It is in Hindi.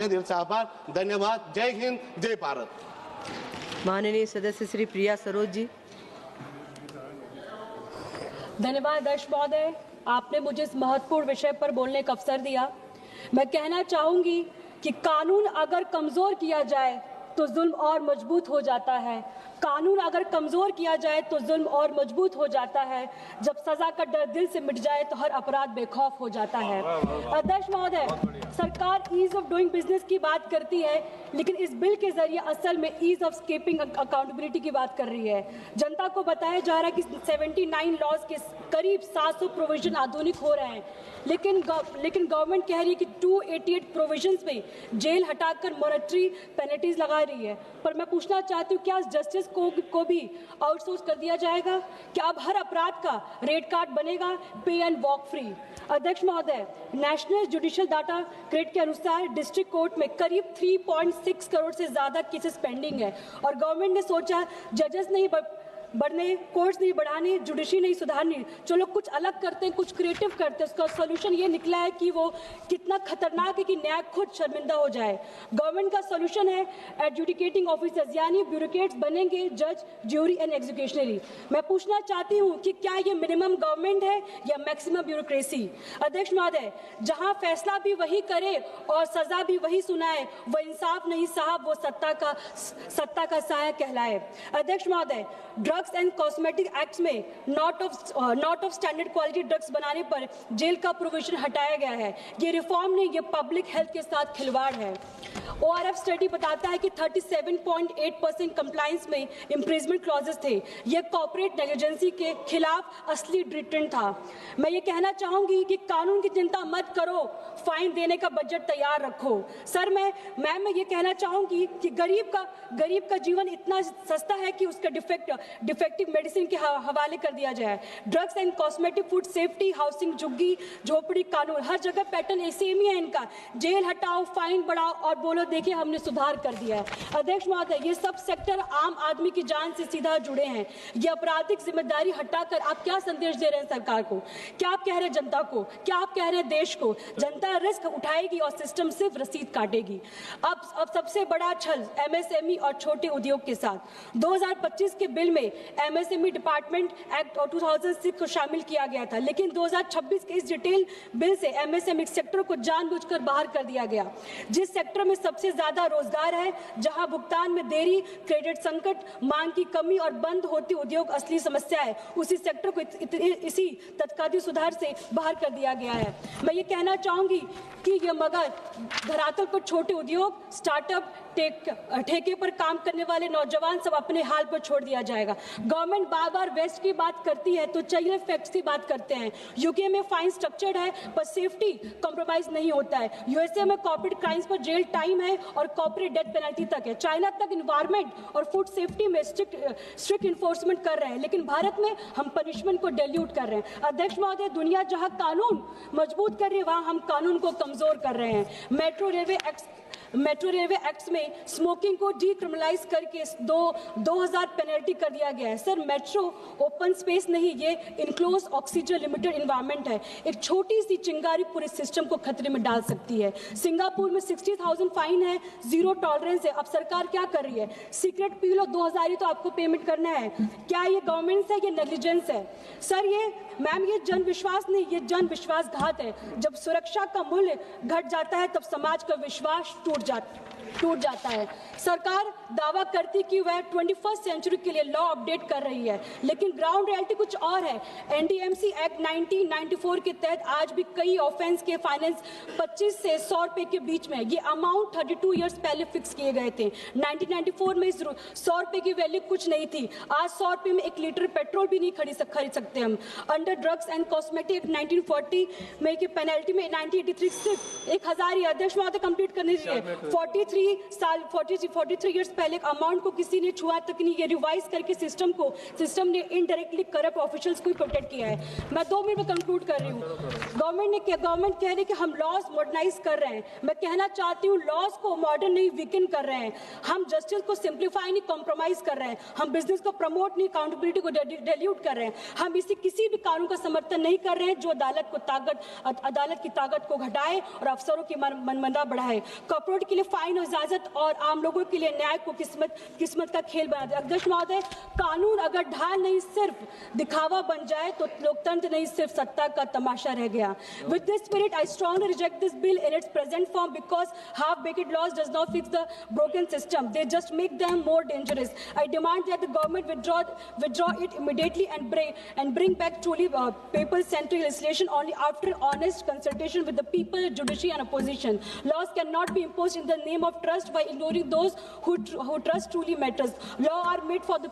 दिल से आभार, धन्यवाद। जय हिंद, जय भारत। माननीय सदस्य श्री प्रिया सरोज जी। धन्यवाद अध्यक्ष महोदय, आपने मुझे इस महत्वपूर्ण विषय पर बोलने का अवसर दिया। मैं कहना चाहूंगी कि कानून अगर कमजोर किया जाए तो जुल्म और मजबूत हो जाता है। कानून अगर कमजोर किया जाए तो जुल्म और मजबूत हो जाता है। जब सजा का डर दिल से मिट जाए तो हर अपराध बेखौफ हो जाता है। अध्यक्ष महोदय, सरकार ईज ऑफ डूइंग बिजनेस की बात करती है, लेकिन इस बिल के जरिए असल में ईज ऑफ स्केपिंग अकाउंटेबिलिटी की बात कर रही है। जनता को बताया जा रहा है कि 79 लॉज के करीब 700 प्रोविजन आधुनिक हो रहे हैं, लेकिन गवर्नमेंट कह रही है कि 288 प्रोविजंस में जेल हटाकर मॉनेटरी पेनल्टीज लगा रही है। पर मैं पूछना चाहती हूँ, क्या जस्टिस को भी आउटसोर्स कर दिया जाएगा? क्या अब हर अपराध का रेड कार्ड बनेगा, पे एंड वॉक फ्री? अध्यक्ष महोदय, नेशनल जुडिशियल डाटा ग्रिड के अनुसार डिस्ट्रिक्ट कोर्ट में करीब 3.6 करोड़ से ज्यादा केसेस पेंडिंग है और गवर्नमेंट ने सोचा जजेस नहीं बढ़ने, कोर्ट्स नहीं बढ़ाने, जुडिशरी नहीं सुधारनी, चलो कुछ अलग करते हैं, कुछ क्रिएटिव करते हैं। उसका सोल्यूशन ये निकला है कि वो कितना खतरनाक है कि न्याय खुद शर्मिंदा हो जाए। गवर्नमेंट का सोल्यूशन है एडजुडिकेटिंग ऑफिसर्स, यानी ब्यूरोक्रेट्स बनेंगे जज, ज्यूरी एंड एग्जीक्यूशनरी। मैं पूछना चाहती हूँ कि क्या ये मिनिमम गवर्नमेंट है या मैक्सिमम ब्यूरोक्रेसी? अध्यक्ष महोदय, जहाँ फैसला भी वही करे और सजा भी वही सुनाए, वो इंसाफ नहीं साहब, वो सत्ता का साया कहलाए। अध्यक्ष महोदय, ड्रग्स एंड कॉस्मेटिक एक्ट में not of standard quality drugs बनाने पर जेल का प्रोविजन हटाया गया है। ये रिफॉर्म नहीं, ये पब्लिक हेल्थ के साथ खिलवाड़ है। ORF स्टडी बताता है कि 37.8% कंप्लायंस में इम्प्रिजमेंट क्लॉजेस थे। ये कॉर्पोरेट नेग्लिजेंसी के खिलाफ असली ट्रीटमेंट था। मैं ये कहना चाहूंगी कि कानून की चिंता मत करो, फाइन देने का बजट तैयार रखो। सर, मैं ये कहना चाहूंगी कि गरीब का जीवन इतना सस्ता है कि उसका डिफेक्टिव मेडिसिन के हवाले कर दिया जाए। Drugs and cosmetic, food safety, housing, झुग्गी झोपड़ी कानून, हर जगह पैटर्न सेम ही है इनका। जेल हटाओ, फाइन बढ़ाओ और बोलो देखिए हमने सुधार कर दिया है। अध्यक्ष महोदय, ये सब सेक्टर आम आदमी की जान से सीधा जुड़े हैं। ये आपराधिक जिम्मेदारी हटाकर आप क्या संदेश दे रहे हैं सरकार को? क्या आप कह रहे हैं जनता को? क्या आप कह रहे हैं देश को? जनता रिस्क उठाएगी और सिस्टम सिर्फ रसीद काटेगी। अब सबसे बड़ा छल MSME और छोटे उद्योग के साथ। 2025 के बिल में MSME डिपार्टमेंट एक्ट और 2006 को शामिल किया गया था, लेकिन 2026 के इस डिटेल बिल से MSME सेक्टर को जानबूझकर बाहर कर दिया गया। जिस सेक्टर में सबसे ज्यादा रोजगार है, जहां भुगतान में देरी, क्रेडिट संकट, मांग की कमी और बंद होती उद्योग असली समस्या है, उसी सेक्टर को इसी तत्कालीन सुधार से बाहर कर दिया गया है। मैं ये कहना चाहूंगी कि ये मगर धरातल पर छोटे उद्योग, स्टार्टअप, ठेके पर काम करने वाले नौजवान सब अपने हाल पर छोड़ दिया जाएगा। गवर्नमेंट बार बार वेस्ट की बात करती है तो चलिए फैक्ट्स की बात करते हैं। यूके में फाइन स्ट्रक्चर्ड है पर सेफ्टी कॉम्प्रोमाइज नहीं होता है। USA में कॉर्पोरेट क्राइम्स पर जेल टाइम है और कॉर्पोरेट डेथ पेनल्टी तक है। चाइना तक इन्वायरमेंट और फूड सेफ्टी में स्ट्रिक्ट इन्फोर्समेंट कर रहे हैं, लेकिन भारत में हम पनिशमेंट को डिल्यूट कर रहे हैं। अध्यक्ष महोदय, दुनिया जहां कानून मजबूत कर रही है वहां हम कानून को कमजोर कर रहे हैं। मेट्रो रेलवे एक्ट में स्मोकिंग को डीक्रिमिनलाइज करके 2000 पेनल्टी कर दिया गया है। सर, मेट्रो ओपन स्पेस नहीं, ये इनक्लोज ऑक्सीजन लिमिटेड इन्वायरमेंट है। एक छोटी सी चिंगारी पूरे सिस्टम को खतरे में डाल सकती है। सिंगापुर में 60,000 फाइन है, जीरो टॉलरेंस है। अब सरकार क्या कर रही है? सिगरेट पी लो 2000 ही तो आपको पेमेंट करना है। क्या ये गवर्नमेंट है, ये नेग्लिजेंस है? सर, ये जन विश्वास नहीं, ये जन विश्वासघात है। जब सुरक्षा का मूल्य घट जाता है तब समाज का विश्वास टूट जाता है। सरकार दावा करती कि वह 21st सेंचुरी के लिए लॉ अपडेट कर रही है, लेकिन ग्राउंड रियलिटी कुछ और है। NDMC एक्ट 1994 के तहत आज भी कई ऑफेंस के फाइनेंस 25 से 100 रुपए के बीच में है। ये अमाउंट 32 इयर्स पहले फिक्स किए गए थे। 1994 में 100 रुपए की वैल्यू कुछ नहीं थी। आज 100 रुपए में 1 लीटर पेट्रोल भी नहीं खरीद सकते हम। Under drugs and cosmetic act 1940 में की पेनल्टी में 1983 सिर्फ 1000 ही। अध्यक्ष महोदय, कंप्लीट करने दीजिए। 43 43 इयर्स पहले एक अमाउंट को किसी ने छुआ तक नहीं, ये रिवाइज करके सिस्टम ने इनडायरेक्टली करप्ट ऑफिशियल्स को प्रोटेक्ट किया है। मैं 2 मिनट में कंक्लूड कर रही हूँ। गवर्नमेंट कह रही है कि हम लॉज मॉडर्नाइज कर रहे हैं। मैं कहना चाहती हूँ लॉज को मॉडर्न नहीं वीकन कर रहे हैं, हम जस्टिस को सिंप्लीफाई नहीं कॉम्प्रोमाइज कर रहे हैं, हम बिजनेस को प्रमोट नहीं अकाउंटेबिलिटी को डाइल्यूट कर रहे हैं, हम किसी भी कानून का समर्थन नहीं कर रहे हैं जो अदालत की ताकत को घटाए और अफसरों की मनमाना बढ़ाए, कॉर्पोरेट के लिए फाइन और इजाजत और आम लोगों के लिए न्याय को किस्मत का खेल बना दे। अध्यक्ष महोदय, कानून अगर ढाल नहीं सिर्फ दिखावा बन जाए तो लोकतंत्र नहीं सिर्फ सत्ता का तमाशा रह गया। With this spirit, I strongly reject this bill in its present form because half-baked laws does not fix the broken system. They just make them more dangerous. I demand that the government withdraw it immediately and bring back truly people-centric legislation only after honest consultation with the people, judiciary, and opposition. Laws cannot be imposed in the name of trust by ignoring those who trust truly matters. Laws are made for the